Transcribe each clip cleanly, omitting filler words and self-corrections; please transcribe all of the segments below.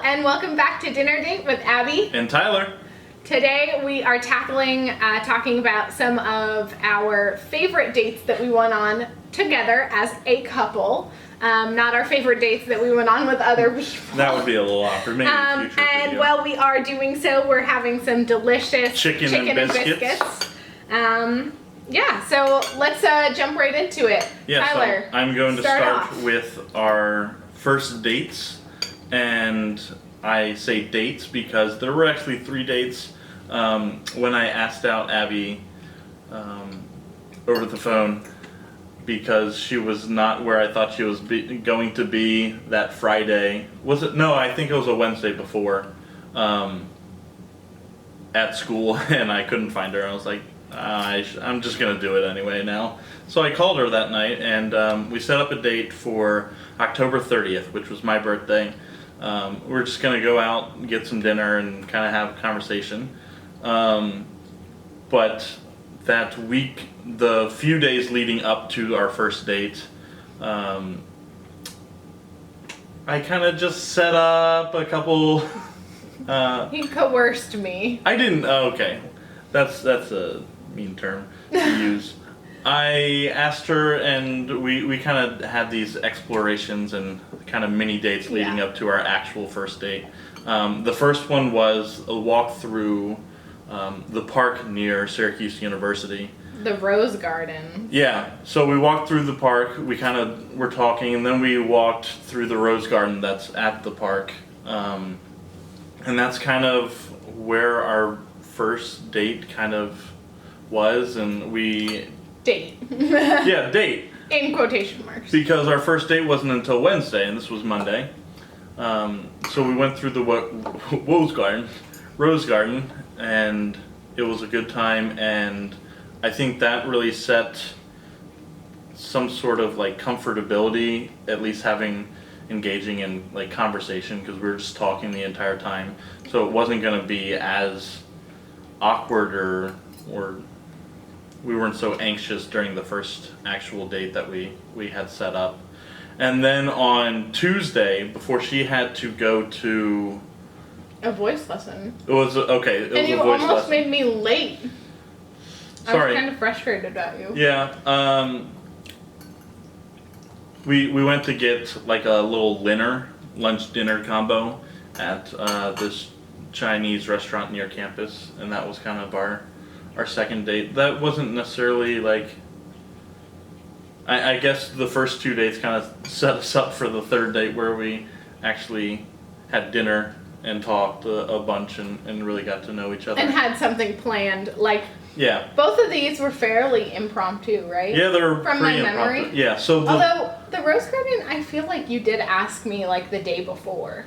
and welcome back to Dinner Date with Abby and Tyler. Today we are talking about some of our favorite dates that we went on together as a couple. Not our favorite dates that we went on with other people. That would be a little awkward. Maybe in the future and video. while we are doing so, we're having some delicious chicken and biscuits. Yeah, so let's jump right into it. Yeah, Tyler, so I'm going to start off with our first dates. And I say dates because there were actually 3 dates. When I asked out Abby over the phone because she was not where I thought she was going to be that Friday. Was it? No, I think it was a Wednesday before at school, and I couldn't find her. I was like, I'm just going to do it anyway now. So I called her that night, and we set up a date for October 30th, which was my birthday. We're just going to go out and get some dinner and kind of have a conversation. But that week, the few days leading up to our first date, I kind of just set up a couple... he coerced me. I didn't... Oh, okay. That's a mean term to use. I asked her, and we kind of had these explorations and kind of mini dates leading up to our actual first date. The first one was a walk through the park near Syracuse University. The Rose Garden. Yeah, so we walked through the park, we kind of were talking, and then we walked through the Rose Garden that's at the park. And that's kind of where our first date kind of was, and we... Date. Yeah, date. In quotation marks. Because our first date wasn't until Wednesday, and this was Monday. So we went through the Rose Garden, and it was a good time, and I think that really set some sort of like comfortability, at least engaging in like conversation, because we were just talking the entire time. So it wasn't going to be as awkward or we weren't so anxious during the first actual date that we had set up. And then on Tuesday, before she had to go to... A voice lesson. It was, okay, it was a voice lesson. And you almost made me late. Sorry. I was kind of frustrated at you. Yeah, we went to get like a little lunch-dinner combo at this Chinese restaurant near campus, and that was kind of our second date. That wasn't necessarily like... I guess the first 2 dates kind of set us up for the third date where we actually had dinner and talked a bunch and really got to know each other. And had something planned. Like, yeah. Both of these were fairly impromptu, right? Yeah, they were from pretty my memory. impromptu. Yeah, so although the Rose Garden, I feel like you did ask me like the day before.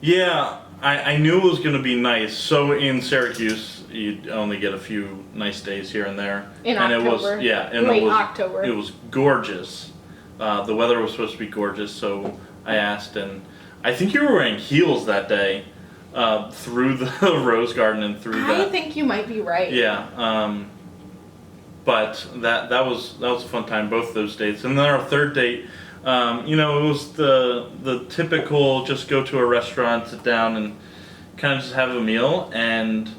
Yeah, I knew it was going to be nice. So in Syracuse, you'd only get a few nice days here and there. In and October. It was, yeah, and late October. It was gorgeous. The weather was supposed to be gorgeous, so I asked, and I think you were wearing heels that day through the Rose Garden and through that. I think you might be right. Yeah, but that was a fun time, both those dates. And then our third date, it was the typical just go to a restaurant, sit down, and kind of just have a meal. And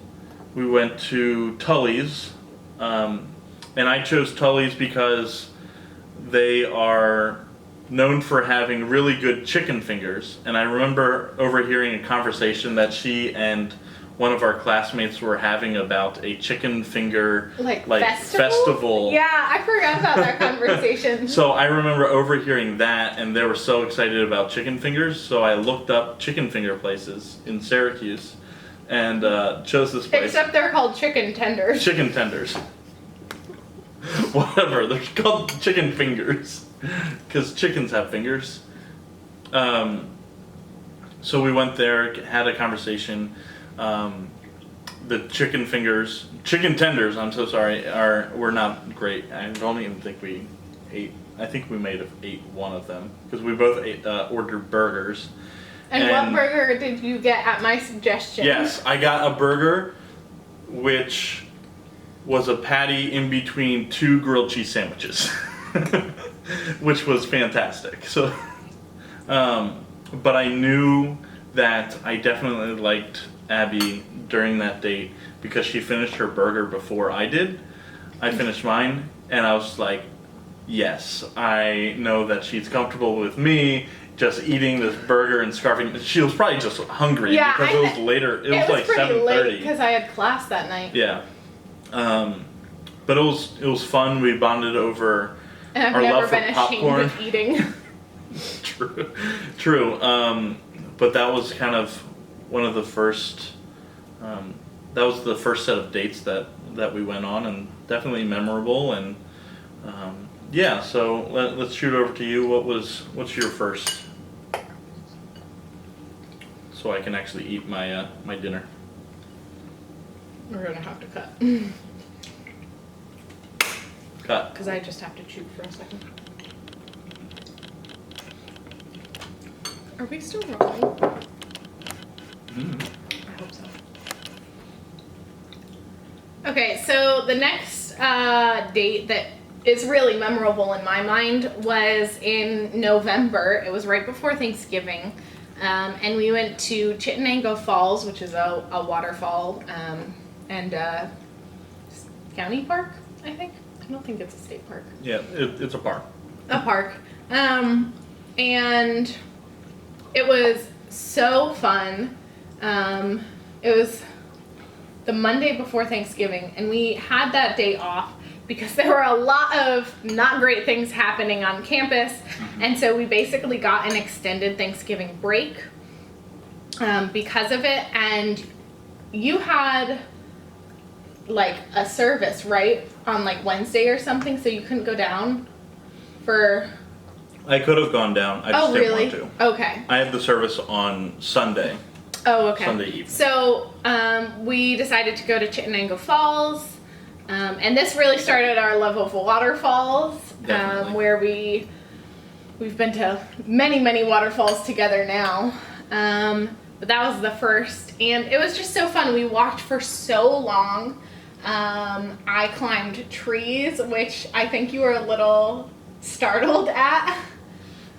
we went to Tully's, and I chose Tully's because they are known for having really good chicken fingers. And I remember overhearing a conversation that she and one of our classmates were having about a chicken finger like festival. Yeah, I forgot about that conversation. So I remember overhearing that, and they were so excited about chicken fingers, so I looked up chicken finger places in Syracuse and chose this place. Except they're called chicken tenders. Chicken tenders. Whatever, they're called chicken fingers because chickens have fingers. So we went there, had a conversation. The chicken tenders, I'm so sorry, were not great. I don't even think we ate. I think we may have ate one of them because we both ordered burgers. And what burger did you get at my suggestion? Yes, I got a burger which was a patty in between 2 grilled cheese sandwiches, which was fantastic. So, but I knew that I definitely liked Abby during that date because she finished her burger before I did. I finished mine, and I was like, yes, I know that she's comfortable with me just eating this burger and scarfing. She was probably just hungry because it was later. It was like pretty 7:30 late because I had class that night. Yeah, but it was fun. We bonded over And I've our never love for been popcorn. ashamed of eating. True. But that was kind of one of the first. That was the first set of dates that we went on, and definitely memorable. And yeah, so let's shoot over to you. What's your first? So I can actually eat my my dinner. We're gonna have to cut. Cut. Because I just have to chew for a second. Are we still rolling? I hope so. Okay, so the next date that is really memorable in my mind was in November. It was right before Thanksgiving. And we went to Chittenango Falls, which is a waterfall and county park, I think. I don't think it's a state park. Yeah, it's a park. A park. And it was so fun. It was the Monday before Thanksgiving, and we had that day off because there were a lot of not great things happening on campus, and so we basically got an extended Thanksgiving break because of it. And you had like a service, right, on like Wednesday or something, so you couldn't go down for... I could have gone down. I just didn't want to. Okay. I had the service on Sunday. Oh, okay. Sunday evening. So we decided to go to Chittenango Falls, and this really started our love of waterfalls, where we've been to many, many waterfalls together now. But that was the first, and it was just so fun. We walked for so long. I climbed trees, which I think you were a little startled at.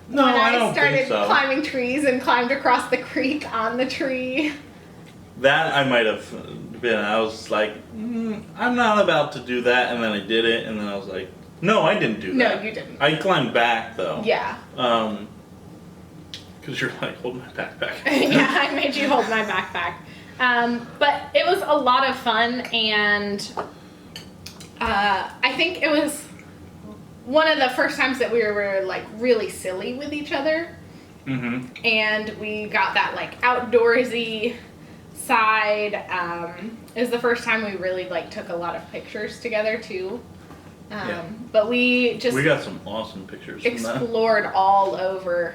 No, when I don't started think so. climbing trees and climbed across the creek on the tree. That I might have been. I was like, I'm not about to do that, and then I did it, and then I was like, no, I didn't do that. No, you didn't. I climbed back though. Yeah. Because you're like, hold my backpack. Yeah, I made you hold my backpack. But it was a lot of fun, and I think it was one of the first times that we were like really silly with each other. Mm-hmm. And we got that like outdoorsy side. It was the first time we really like took a lot of pictures together too. Yeah. But we got some awesome pictures from that. explored all over.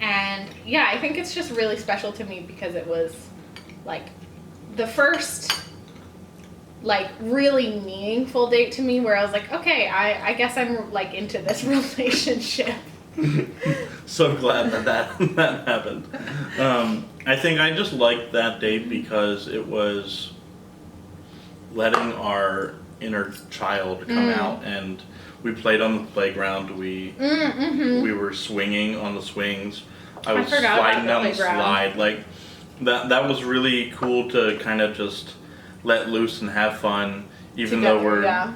And yeah, I think it's just really special to me because it was like the first like really meaningful date to me where I was like, okay, I guess I'm like into this relationship. So glad that happened. I think I just liked that date because it was letting our inner child come out, and we played on the playground. We were swinging on the swings. I was sliding down the slide. Like that was really cool to kind of just let loose and have fun, even though we're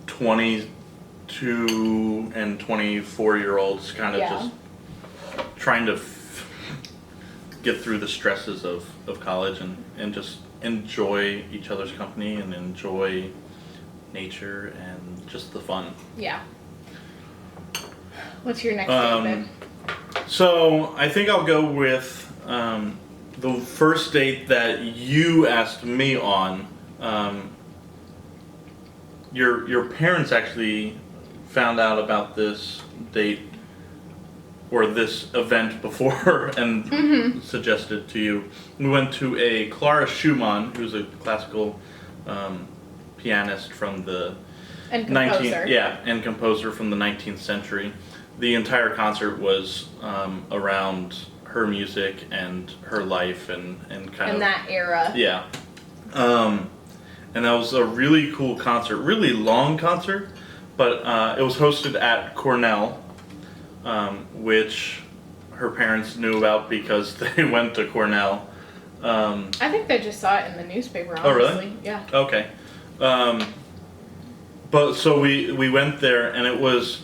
22 and 24-year-olds kind of just trying to get through the stresses of college and just enjoy each other's company and enjoy nature and just the fun. Yeah. What's your next date then? So I think I'll go with the first date that you asked me on. Your parents actually found out about this date or this event before and suggested to you. We went to a Clara Schumann, who's a classical pianist from the And composer. and composer from the 19th century. The entire concert was around her music and her life and kind of that era. Yeah. And that was a really cool concert, really long concert, but it was hosted at Cornell, which her parents knew about because they went to Cornell. I think they just saw it in the newspaper, honestly. Oh, really? Yeah. Okay. But so we went there, and it was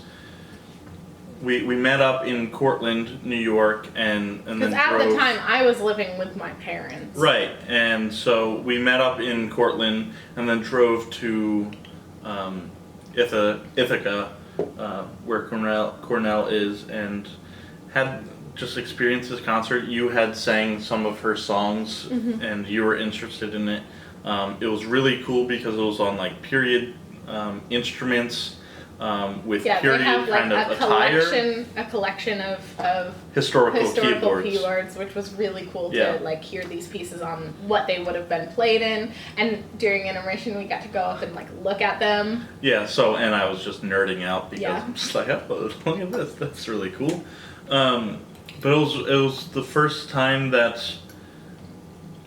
we met up in Cortland, New York, and then Because at drove. the time, I was living with my parents. Right, and so we met up in Cortland, and then drove to Ithaca, where Cornell is, and had just experienced this concert. You had sang some of her songs, and you were interested in it. It was really cool because it was on like period instruments with Yeah, period they have like kind of a attire. collection of Historical keyboards. keyboards, which was really cool Yeah. to like hear these pieces on what they would have been played in. And during intermission, we got to go up and like look at them. Yeah, so, and I was just nerding out because Yeah. I'm just like, oh, look at this, that's really cool. But it was the first time that,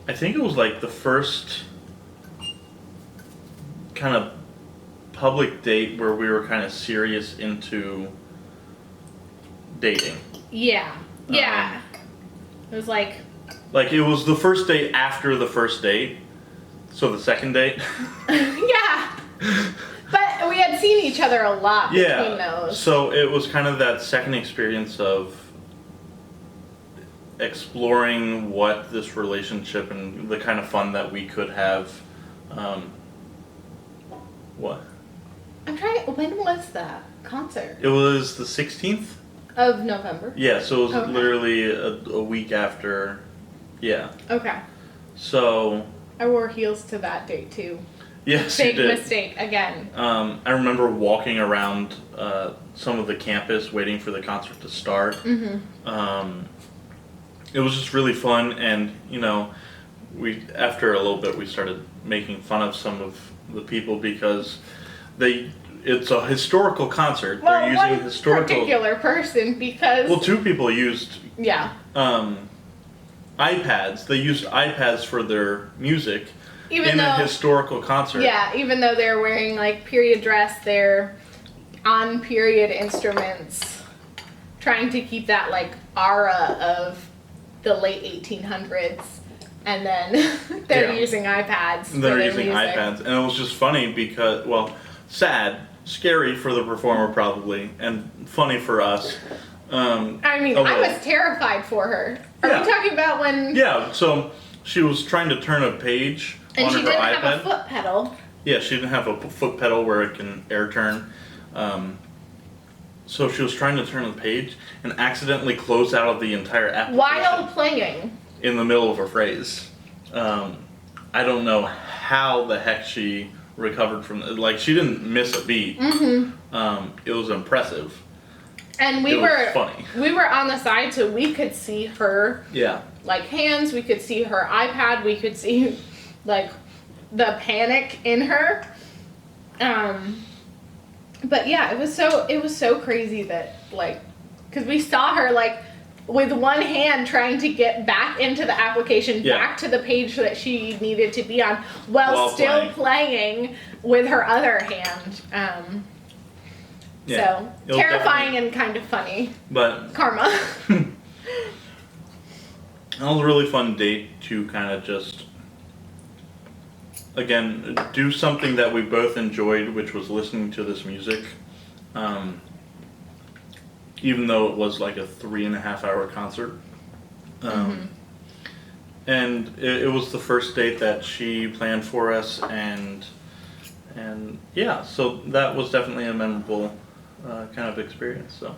I think it was like the first kind of public date where we were kind of serious into dating. Yeah, yeah. It was like, Like, it was the first date after the first date, so the second date. yeah. But we had seen each other a lot between Yeah, those. so it was kind of that second experience of exploring what this relationship and the kind of fun that we could have. What? I'm trying. When was that concert? It was the 16th? Of November. Yeah, so it was Okay. literally a week after. Yeah. Okay. So, I wore heels to that date too. yes, Big you did. mistake again. I remember walking around some of the campus waiting for the concert to start. It was just really fun, and you know, after a little bit we started making fun of some of the people because it's a historical concert. Well, They're using one historical. particular person because Well, two people used yeah, iPads. They used iPads for their music even in though a historical concert. yeah, even though they're wearing like period dress, they're on period instruments, trying to keep that like aura of the late 1800s, and then they're Yeah. using iPads. For They're their using music. iPads, and it was just funny because, well, sad, scary for the performer probably, and funny for us. I mean, a I little. was terrified for her. Are Yeah. we talking about when? Yeah, so she was trying to turn a page And on she her didn't iPad. have a foot pedal. Yeah, she didn't have a foot pedal where it can air turn. So she was trying to turn the page and accidentally close out of the entire application While playing. in the middle of a phrase. I don't know how the heck she recovered from it. Like, she didn't miss a beat. It was impressive. And we It was were funny. we were on the side so we could see her Yeah. like hands, we could see her iPad, we could see like the panic in her. But yeah, it was so crazy that like cuz we saw her like with one hand trying to get back into the application, Yeah. back to the page that she needed to be on while While still playing with her other hand. Yeah. So It was terrifying and kind of funny. But Karma. that was a really fun date to kind of just, again, do something that we both enjoyed, which was listening to this music. Even though it was like a 3.5 hour concert. And it was the first date that she planned for us, and yeah, so that was definitely a memorable kind of experience. So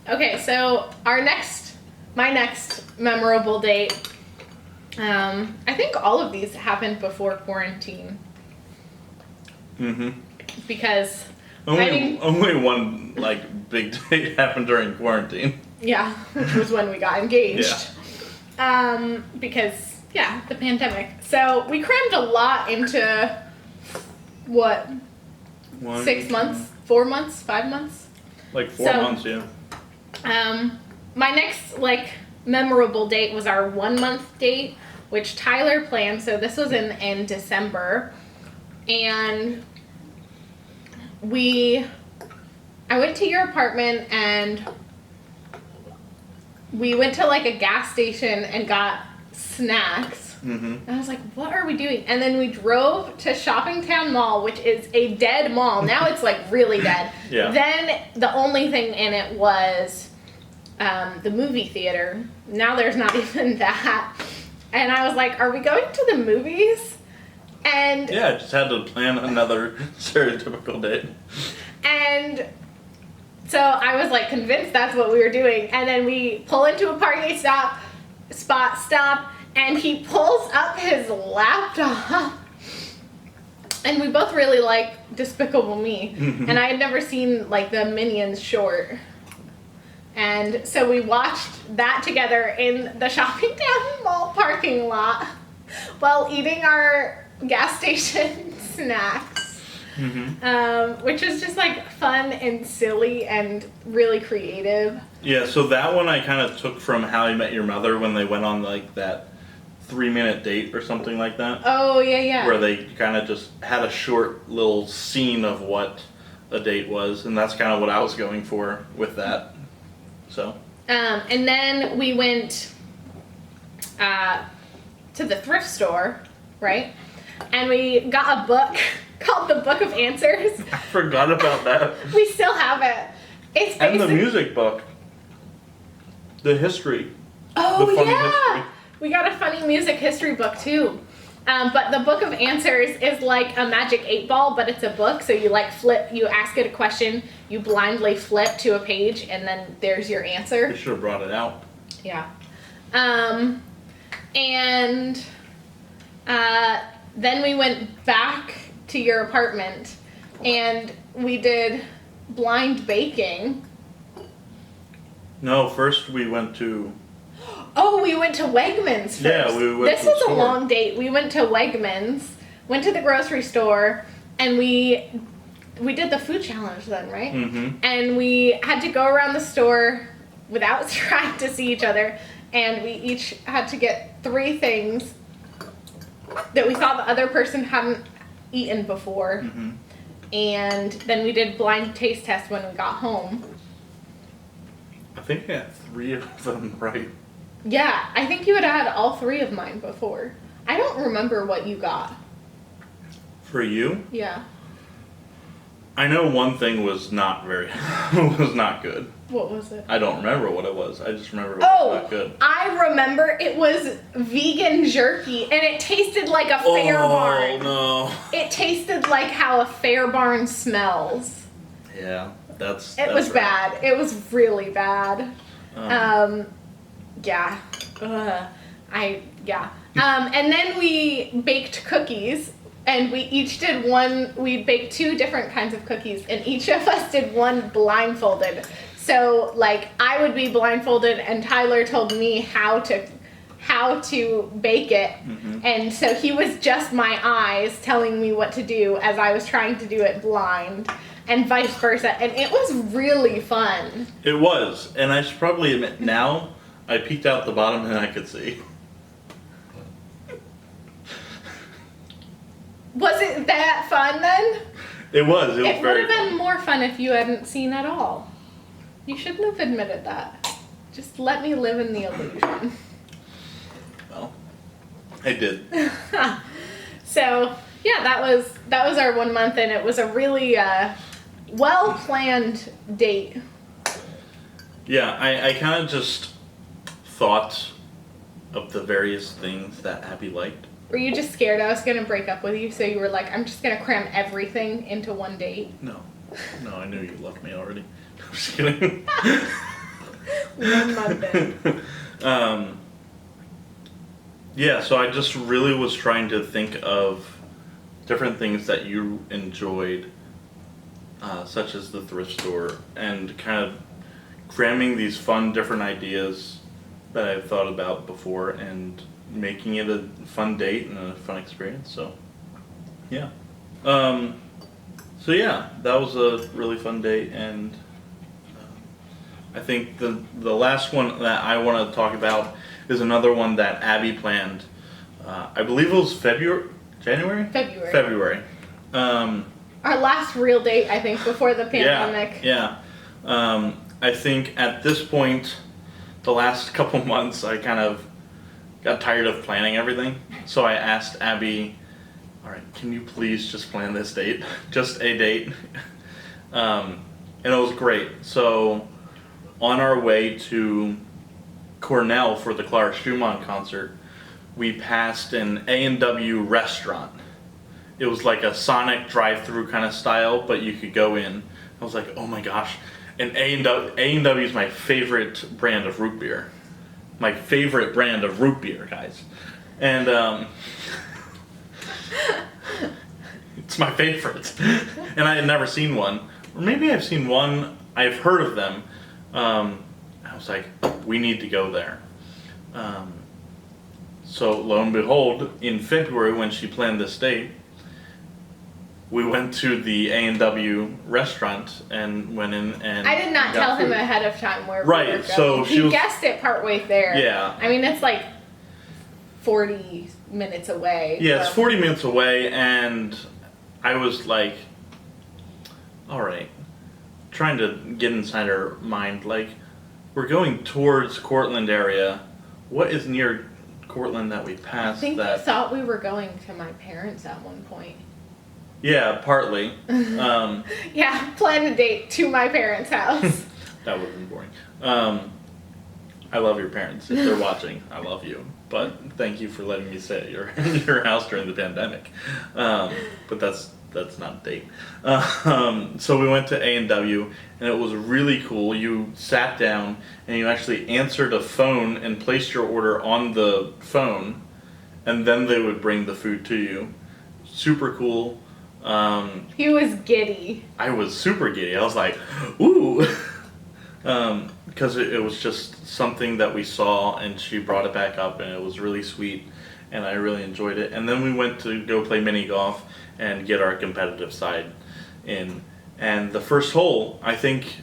Okay, so my next memorable date. I think all of these happened before quarantine because only one like big date happened during quarantine. yeah, which was when we got engaged. Yeah. Because yeah, the pandemic. So we crammed a lot into what? 6 months, 4 months, 5 months. Like 4 months, yeah. My next like memorable date was our 1 month date, which Tyler planned. So this was in December, and I went to your apartment and we went to like a gas station and got snacks. Mm-hmm. And I was like, what are we doing? And then we drove to Shoppingtown Mall, which is a dead mall. Now it's like really dead. Yeah. Then the only thing in it was the movie theater. Now there's not even that. And I was like, are we going to the movies? And Yeah, I just had to plan another stereotypical date. and so I was like convinced that's what we were doing. And then we pull into a parking stop, and he pulls up his laptop. And we both really like Despicable Me. And I had never seen like the Minions short. And so we watched that together in the Shoppingtown Mall parking lot while eating our gas station snacks. Which was just like fun and silly and really creative. Yeah, so that one I kind of took from How I Met Your Mother when they went on like that 3-minute date or something like that. Oh, yeah. Where they kind of just had a short little scene of what a date was, and that's kind of what I was going for with that. So. And then we went to the thrift store, right? And we got a book called The Book of Answers. I forgot about that. We still have it. It's And the basic- music book. The history. Oh, the funny yeah. history. We got a funny music history book too. But the Book of Answers is like a Magic 8-Ball, but it's a book. So you like you ask it a question, you blindly flip to a page, and then there's your answer. They should have brought it out. Yeah. And then we went back to your apartment, and we did blind baking. No, first we went to. Oh, we went to Wegmans first. Yeah, we went This to the was a store. long date. We went to Wegmans, went to the grocery store, and we did the food challenge then, right? Mm-hmm. And we had to go around the store without trying to see each other, and we each had to get 3 things that we thought the other person hadn't eaten before. Mm-hmm. And then we did blind taste test when we got home. I think I had 3 of them right. Yeah, I think you had had all 3 of mine before. I don't remember what you got. For you? Yeah. I know one thing was not was not good. What was it? I don't remember what it was. I just remember it was not good. I remember it was vegan jerky, and it tasted like a fair barn. Oh It tasted like how a fair barn smells. no. Yeah, that's. It was right. bad. It was really bad. Yeah. Yeah. And then we baked cookies, and we each did one. We baked 2 different kinds of cookies, and each of us did one blindfolded. So, like, I would be blindfolded, and Tyler told me how to bake it. Mm-hmm. And so he was just my eyes telling me what to do as I was trying to do it blind, and vice versa. And it was really fun. It was, and I should probably admit now, I peeked out the bottom and I could see. Was it that fun then? It was. It was It would very have been fun. more fun if you hadn't seen at all. You shouldn't have admitted that. Just let me live in the illusion. Well, I did. So yeah, that was our 1 month, and it was a really well planned date. Yeah, I kind of just thought of the various things that Abby liked. Were you just scared I was gonna break up with you, so you were like, I'm just gonna cram everything into one date? No, I knew you loved me already. I'm just kidding. 1 month in. Yeah, so I just really was trying to think of different things that you enjoyed, such as the thrift store, and kind of cramming these fun different ideas that I've thought about before and making it a fun date and a fun experience. So, yeah. So yeah, that was a really fun date, and I think the last one that I want to talk about is another one that Abby planned. I believe it was January? February. Our last real date, I think, before the pandemic. Yeah. I think at this point, the last couple months, I kind of got tired of planning everything. So I asked Abby, all right, can you please just plan this date? Just a date. And it was great. So on our way to Cornell for the Clara Schumann concert, we passed an A&W restaurant. It was like a Sonic drive-through kind of style, but you could go in. I was like, oh my gosh. And A&W is my favorite brand of root beer. My favorite brand of root beer, guys. And it's my favorite. And I had never seen one. Or maybe I've seen one. I've heard of them. I was like, we need to go there. So lo and behold, in February when she planned this date, we went to the A&W restaurant and went in and I did not got tell him food. ahead of time where Right, we were going. so she he was- guessed it partway there. Yeah. I mean, it's like 40 minutes away. Yeah, it's from- 40 minutes away, and I was like, all right, trying to get inside her mind, like, we're going towards Cortland area. What is near Cortland that we I passed think that? they thought we were going to my parents at one point. Yeah, partly. Yeah, plan a date to my parents' house. That would have been boring. I love your parents. If they're watching, I love you. But thank you for letting me stay at your house during the pandemic. But that's not a date. So we went to A&W, and it was really cool. You sat down, and you actually answered a phone and placed your order on the phone, and then they would bring the food to you. Super cool. He was giddy. I was super giddy. I was like, ooh. Because it was just something that we saw, and she brought it back up, and it was really sweet, and I really enjoyed it. And then we went to go play mini golf and get our competitive side in. And the first hole, I think,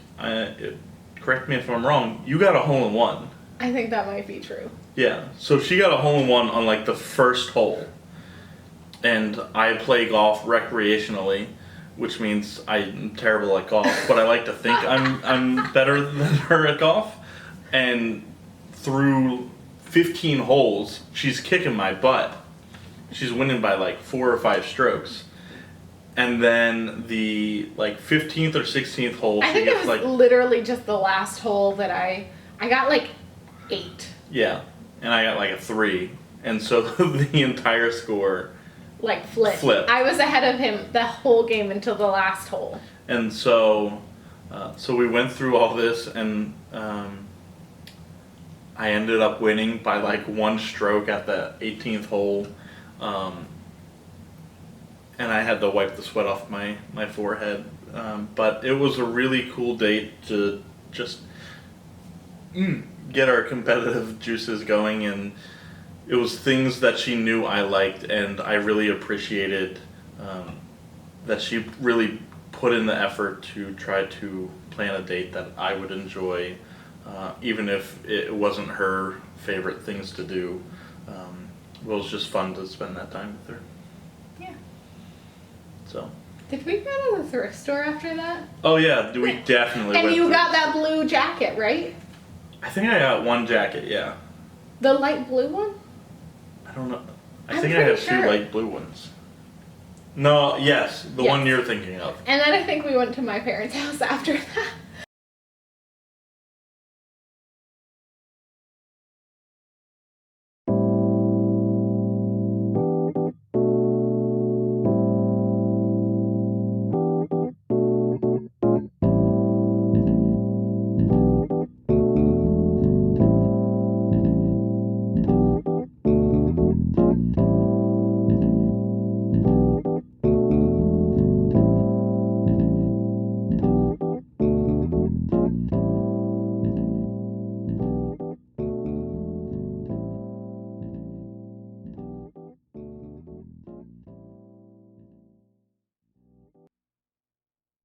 correct me if I'm wrong, you got a hole-in-one. I think that might be true. Yeah, so she got a hole-in-one on like the first hole. And I play golf recreationally, which means I'm terrible at golf, but I like to think I'm better than her at golf. And through 15 holes, she's kicking my butt. She's winning by like 4 or 5 strokes. And then the like 15th or 16th hole, I she think it gets was like literally just the last hole that I got like 8. yeah, and I got like a 3, and so the entire score. Like flipped. Flipped. I was ahead of him the whole game until the last hole. And so, so we went through all this, and I ended up winning by like 1 stroke at the 18th hole, and I had to wipe the sweat off my forehead. But it was a really cool date to just get our competitive juices going, and it was things that she knew I liked, and I really appreciated that she really put in the effort to try to plan a date that I would enjoy, even if it wasn't her favorite things to do. It was just fun to spend that time with her. Yeah. So. Did we go to the thrift store after that? Oh yeah, we definitely. And went you through- got that blue jacket, right? I think I got 1 jacket. Yeah. The light blue one? I don't know. I I'm think I pretty have sure. 2 light blue ones. No, yes, the Yes. one you're thinking of. And then I think we went to my parents' house after that.